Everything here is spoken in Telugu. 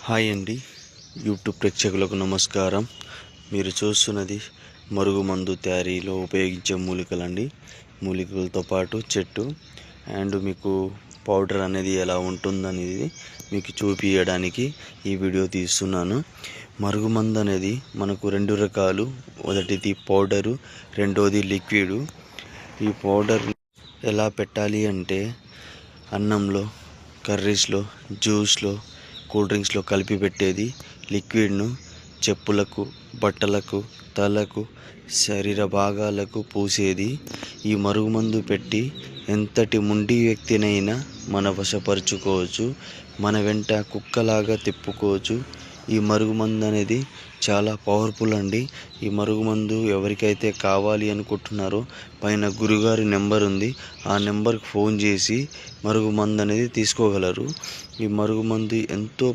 హాయ్ అండి, యూట్యూబ్ ప్రేక్షకులకు నమస్కారం. మీరు చూస్తున్నది మరుగుమందు తయారీలో ఉపయోగించే మూలికలండి. మూలికలతో పాటు చెట్టు అండ్ మీకు పౌడర్ అనేది ఎలా ఉంటుందనేది మీకు చూపించడానికి ఈ వీడియో తీస్తున్నాను. మరుగుమందు అనేది మనకు రెండు రకాలు. మొదటిది పౌడరు, రెండోది లిక్విడ్. ఈ పౌడర్ ఎలా పెట్టాలి అంటే అన్నంలో, కర్రీస్లో, జ్యూస్లో, కూల్ డ్రింక్స్లో కలిపి పెట్టేది. లిక్విడ్ను చెప్పులకు, బట్టలకు, తలకు, శరీర భాగాలకు పూసేది. ఈ మరుగుమందు పెట్టి ఎంతటి మొండి వ్యక్తినైనా మన వశపరుచుకోవచ్చు, మన వెంట కుక్కలాగా తిప్పుకోవచ్చు. ఈ మరుగుమందు అనేది చాలా పవర్ఫుల్ అండి. ఈ మరుగుమందు ఎవరికైతే కావాలి అనుకుంటున్నారో పైన గురుగారి నెంబర్ ఉంది, ఆ నెంబర్కి ఫోన్ చేసి మరుగుమందు అనేది తీసుకోగలరు. ఈ మరుగుమందు ఎంతో